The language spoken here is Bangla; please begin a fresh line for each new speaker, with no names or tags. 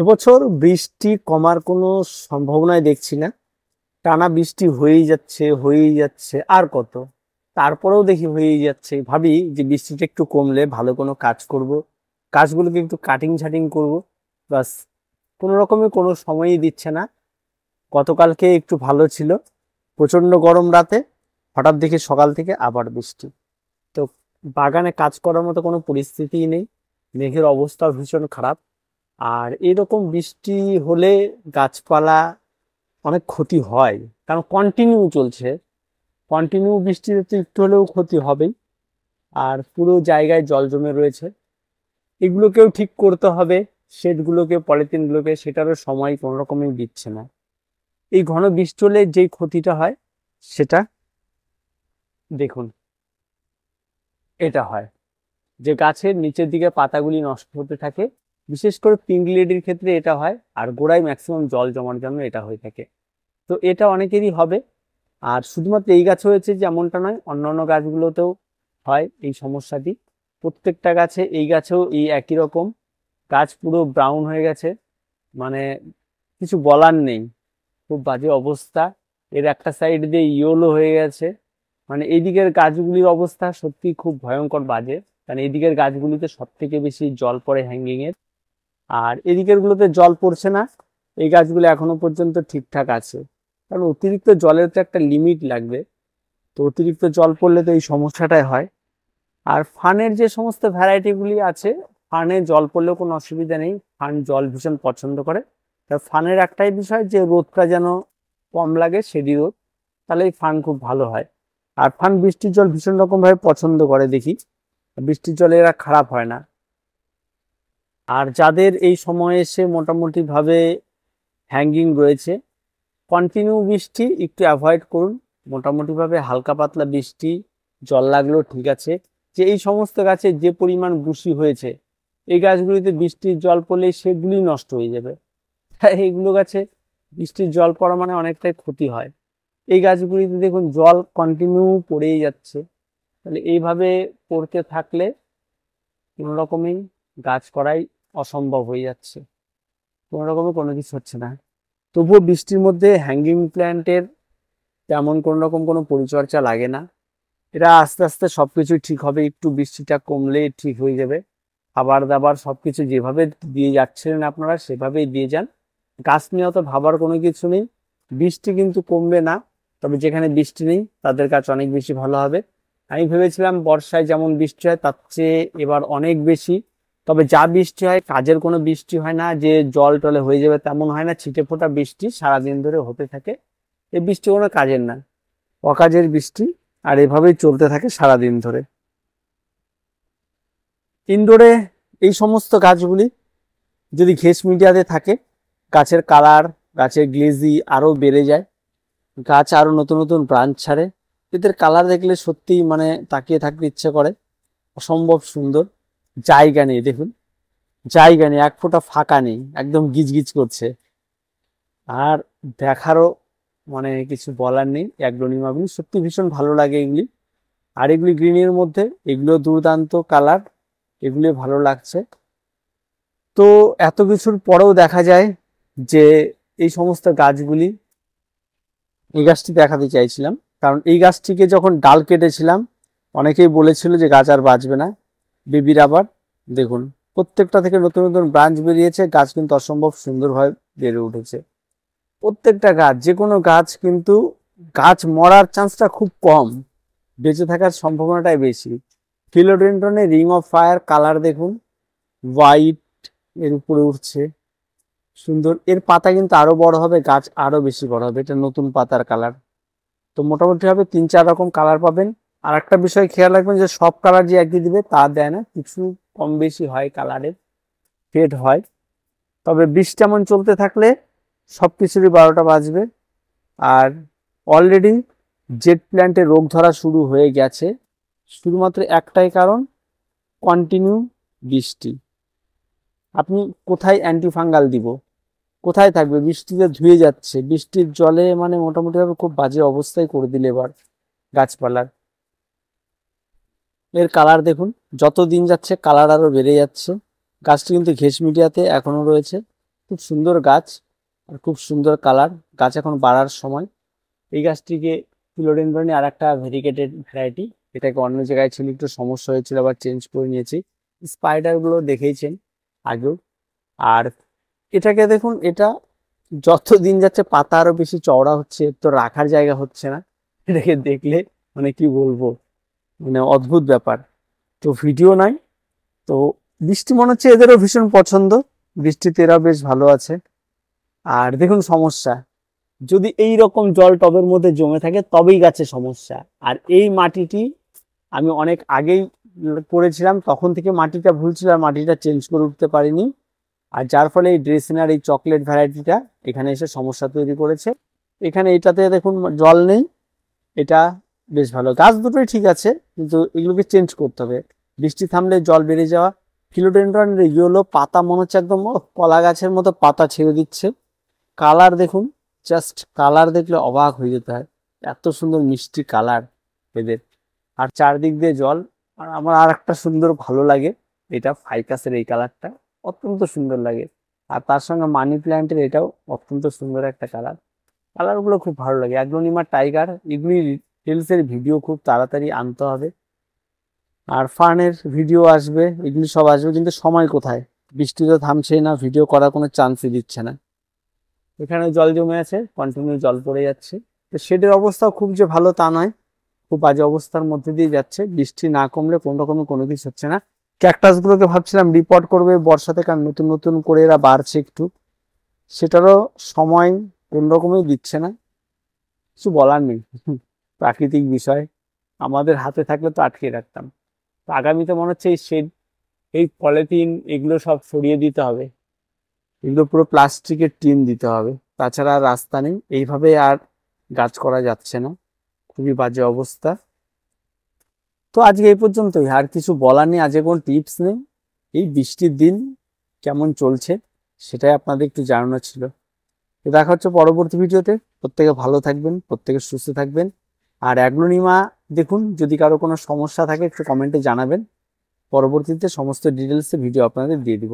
এবছর বৃষ্টি কমার কোনো সম্ভাবনাই দেখছি না। টানা বৃষ্টি হয়েই যাচ্ছে আর কত। তারপরেও দেখি হয়েই যাচ্ছে, ভাবি যে বৃষ্টিটা একটু কমলে ভালো কোনো কাজ করব, কাজগুলোকে একটু কাটিং ছাটিং করব। বাস, কোনো রকমের কোনো সময়ই দিচ্ছে না। গতকালকে একটু ভালো ছিল, প্রচন্ড গরম রাতে, হঠাৎ দেখি সকাল থেকে আবার বৃষ্টি। তো বাগানে কাজ করার মতো কোনো পরিস্থিতিই নেই, মেঘের অবস্থা ভীষণ খারাপ। আর এরকম বৃষ্টি হলে গাছপালা অনেক ক্ষতি হয়, কারণ কন্টিনিউ চলছে। কন্টিনিউ বৃষ্টিতে তো একটু হলেও ক্ষতি হবেই। আর পুরো জায়গায় জল জমে রয়েছে, এগুলোকেও ঠিক করতে হবে। শেডগুলোকে, পলিথিনগুলোকে, সেটারও সময় কোনো রকমই দিচ্ছে না। এই ঘন বৃষ্টি হলে যেই ক্ষতিটা হয় সেটা দেখুন, এটা হয় যে গাছের নিচের দিকে পাতাগুলি নষ্ট হতে থাকে। বিশেষ করে পিঙ্ক লেডির ক্ষেত্রে এটা হয়, আর গোড়ায় ম্যাক্সিমাম জল জমার জন্য এটা হয়ে থাকে। তো এটা অনেকেরই হবে। আর শুধুমাত্র এই গাছ হয়েছে যেমনটা নয়, অন্যান্য গাছগুলোতেও হয় এই সমস্যাটি। প্রত্যেকটা গাছে, এই গাছেও এই একই রকম। গাছ পুরো ব্রাউন হয়ে গেছে, মানে কিছু বলার নেই, খুব বাজে অবস্থা। এর একটা সাইড দিয়ে ইয়েলো হয়ে গেছে। মানে এইদিকের গাছগুলির অবস্থা সত্যি খুব ভয়ঙ্কর বাজে, কারণ এইদিকের গাছগুলিতে সব থেকে বেশি জল পড়ে হ্যাঙ্গিং এর। আর এদিকের গুলোতে জল পড়ছে না, এই গাছগুলো এখনো পর্যন্ত ঠিকঠাক আছে। কারণ অতিরিক্ত জলের তো একটা লিমিট লাগবে, তো অতিরিক্ত জল পড়লে তো এই সমস্যাটাই হয়। আর ফানের যে সমস্ত ভ্যারাইটিগুলি আছে, ফানে জল পড়লেও কোনো অসুবিধা নেই, ফান জল ভীষণ পছন্দ করে। তার ফানের একটাই বিষয় যে রোদটা যেন কম লাগে, সেডি রোদ, তাহলে এই ফান খুব ভালো হয়। আর ফান বৃষ্টির জল ভীষণ রকম ভাবে পছন্দ করে দেখি, বৃষ্টির জলে এরা খারাপ হয় না। আর যাদের এই সময়ে এসে মোটামুটি ভাবে হ্যাঙ্গিং রয়েছে, কন্টিনিউ বৃষ্টি একটু অ্যাভয়েড করুন। মোটামুটি ভাবে হালকা পাতলা বৃষ্টি, জল লাগলেও ঠিক আছে। যে এই সমস্ত গাছে যে পরিমাণ বুশি হয়েছে, এই গাছগুলিতে বৃষ্টির জল পড়লেই সেগুলি নষ্ট হয়ে যাবে। তাই এইগুলো গাছে বৃষ্টির জল পড়া মানে অনেকটাই ক্ষতি হয়। এই গাছগুলিতে দেখুন জল কন্টিনিউ পড়েই যাচ্ছে। তাহলে এইভাবে পড়তে থাকলে কোনো রকমই গাছ করাই অসম্ভব হয়ে যাচ্ছে, কোনো রকমের কোনো কিছু হচ্ছে না। তবুও বৃষ্টির মধ্যে হ্যাঙ্গিং প্ল্যান্টের তেমন কোনো রকম কোনো পরিচর্যা লাগে না। এটা আস্তে আস্তে সবকিছু ঠিক হবে, একটু বৃষ্টিটা কমলে ঠিক হয়ে যাবে। খাবার দাবার সবকিছু যেভাবে দিয়ে যাচ্ছিলেন আপনারা সেভাবেই দিয়ে যান। গাছ নিয়ে অত ভাবার কোনো কিছু নেই। বৃষ্টি কিন্তু কমবে না, তবে যেখানে বৃষ্টি নেই তাদের কাছে অনেক বেশি ভালো হবে। আমি ভেবেছিলাম বর্ষায় যেমন বৃষ্টি হয় তার চেয়ে এবার অনেক বেশি। তবে যা বৃষ্টি হয়, কাজের কোনো বৃষ্টি হয় না, যে জল টলে হয়ে যাবে তেমন হয় না। ছিটে ফোঁটা বৃষ্টি সারাদিন ধরে হতে থাকে, এই বৃষ্টি কোনো কাজের না, অকাজের বৃষ্টি। আর এভাবেই চলতে থাকে সারাদিন ধরে। ইনডোরে এই সমস্ত গাছগুলি যদি ঘেঁস মিডিয়াতে থাকে, গাছের কালার, গাছের গ্লেজি আরো বেড়ে যায়, গাছ আরো নতুন নতুন ব্রাঞ্চ ছাড়ে। এদের কালার দেখলে সত্যি মানে তাকিয়ে থাকতে ইচ্ছে করে, অসম্ভব সুন্দর। জায়গা নেই, দেখুন জায়গা নেই, এক ফোঁটা ফাঁকা নেই, একদম গিজগিজ করছে। আর দেখারও মানে কিছু বলার নেই। অ্যাগ্লোনিমাগুলি সত্যি ভীষণ ভালো লাগে এগুলি। আর এগুলি গ্রিনের মধ্যে, এগুলো দুর্দান্ত কালার, এগুলি ভালো লাগছে। তো এত কিছুর পরেও দেখা যায় যে এই সমস্ত গাছগুলি, এই গাছটি দেখাতে চাইছিলাম, কারণ এই গাছটিকে যখন ডাল কেটেছিলাম অনেকেই বলেছিল যে গাছ আর বাঁচবে না। বেবি রাবার দেখুন, প্রত্যেকটা থেকে নতুন নতুন ব্রাঞ্চ বেরিয়েছে, গাছ কিন্তু অসম্ভব সুন্দরভাবে বেড়ে উঠেছে। প্রত্যেকটা গাছ, যে কোনো গাছ কিন্তু, গাছ মরার চান্সটা খুব কম, বেঁচে থাকার সম্ভাবনাটাই বেশি। ফিলোডেন্ড্রনের রিং অফ ফায়ার কালার দেখুন, হোয়াইট এর উপরে উঠছে, সুন্দর। এর পাতা কিন্তু আরো বড় হবে, গাছ আরো বেশি বড় হবে, এটা নতুন পাতার কালার। তো মোটামুটি ভাবে 3-4 রকম কালার পাবেন। আর একটা বিষয় খেয়াল রাখবেন যে সব কালার যে একই দিবে তা দেয় না, কিছু কম বেশি হয়, কালারের ফেড হয়। তবে বৃষ্টি এমন চলতে থাকলে সবকিছুরই 12টা বাজবে। আর অলরেডি জেট প্ল্যান্টে রোগ ধরা শুরু হয়ে গেছে, শুধুমাত্র একটাই কারণ, কন্টিনিউ বৃষ্টি। আপনি কোথায় অ্যান্টিফাঙ্গাল দিব, কোথায় থাকবে, বৃষ্টিতে ধুয়ে যাচ্ছে, বৃষ্টির জলে মানে মোটামুটি ভাবে খুব বাজে অবস্থায় করে দিলে এবার গাছপালার। এর কালার দেখুন, যত দিন যাচ্ছে কালার আরো বেড়ে যাচ্ছে। গাছটি কিন্তু ঘেঁস মিডিয়াতে এখনো রয়েছে, খুব সুন্দর গাছ আর খুব সুন্দর কালার, গাছ এখন বাড়ার সময়। এই গাছটিকে ফিলোডেনড্রনই আর একটা ভেরিগেটেড ভ্যারাইটি, এটাকে অন্য জায়গায় ছিল একটু সমস্যা হয়েছিল, আবার চেঞ্জ করে নিয়েছি। স্পাইডার গুলো দেখেইছেন আগেও। আর এটাকে দেখুন, এটা যত দিন যাচ্ছে পাতা আরো বেশি চওড়া হচ্ছে, তো রাখার জায়গা হচ্ছে না। এটাকে দেখলে মানে কি বলবো, মানে অদ্ভুত ব্যাপার। তো ভিডিও নাই, তো বৃষ্টি মনে হচ্ছে এদেরও ভীষণ পছন্দ, বৃষ্টিতে এরা বেশ ভালো আছে। আর দেখুন সমস্যা, যদি এই রকম জল টবের মধ্যে জমে থাকে তবেই গাছে সমস্যা। আর এই মাটিটি আমি অনেক আগেই করেছিলাম, তখন থেকে মাটিটা ভুল ছিল আর মাটিটা চেঞ্জ করে উঠতে পারিনি। আর যার ফলে এই ড্রেসিনার এই চকলেট ভ্যারাইটিটা এখানে এসে সমস্যা তৈরি করেছে। এখানে এটাতে দেখুন জল নেই, এটা বেশ ভালো, গাছ দুটোই ঠিক আছে, কিন্তু এগুলোকে চেঞ্জ করতে হবে। বৃষ্টি থামলে জল বেড়ে যাওয়া। ফিলোডেনড্রনের ইয়েলো পাতা মনে হচ্ছে একদম কলা গাছের মতো পাতা ছেড়ে দিচ্ছে। কালার দেখুন, জাস্ট কালার দেখলে অবাক হয়ে যেতে হয়, এত সুন্দর মিষ্টি কালার এদের। আর চারদিক দিয়ে জল। আর আমার আর একটা সুন্দর ভালো লাগে, এটা ফাইকাসের এই কালারটা অত্যন্ত সুন্দর লাগে। আর তার সঙ্গে মানি প্ল্যান্টের এটাও অত্যন্ত সুন্দর একটা কালার। কালারগুলো খুব ভালো লাগে। অ্যাগ্লোনিমা টাইগার, এগুলি রিলসের ভিডিও খুব তাড়াতাড়ি আনতে হবে। আর ফার্নের ভিডিও আসবে, এগুলি সব আসবে, কিন্তু সময় কোথায়, বৃষ্টি তো থামছেই না, ভিডিও করার কোনো চান্সই দিচ্ছে না। এখানে জল জমে আছে, কন্টিনিউ জল পড়ে যাচ্ছে। তো শেডের অবস্থাও খুব যে ভালো তা নয়, খুব বাজে অবস্থার মধ্যে দিয়ে যাচ্ছে। বৃষ্টি না কমলে কোনো রকমের কোনো কিছু হচ্ছে না। ক্যাকটাস গুলোকে ভাবছিলাম রিপোর্ট করবে বর্ষাতে, কারণ নতুন নতুন করে এরা বাড়ছে একটু, সেটারও সময় কোন রকমই দিচ্ছে না। কিছু বলার নেই, প্রাকৃতিক বিষয়, আমাদের হাতে থাকলে তো আটকে রাখতাম। তো আগামীতে মনে হচ্ছে এই শেড, এই পলিথিন এগুলো সব সরিয়ে দিতে হবে, এগুলো পুরো প্লাস্টিকের টিন দিতে হবে, তাছাড়া আর রাস্তা নেই। এইভাবে আর গাছ করা যাচ্ছে না, খুবই বাজে অবস্থা। তো আজকে এই পর্যন্তই, আর কিছু বলার নেই, আজকে কোনো টিপস নেই। এই বৃষ্টির দিন কেমন চলছে সেটাই আপনাদের একটু জানানো ছিল। তো দেখা হচ্ছে পরবর্তী ভিডিওতে। প্রত্যেকে ভালো থাকবেন, প্রত্যেকে সুস্থ থাকবেন। আর অ্যাগ্লোনিমা দেখুন, যদি কারো কোনো সমস্যা থাকে একটু কমেন্টে জানাবেন, পরবর্তীতে সমস্ত ডিটেলসে ভিডিও আপনাদের দিয়ে দিব।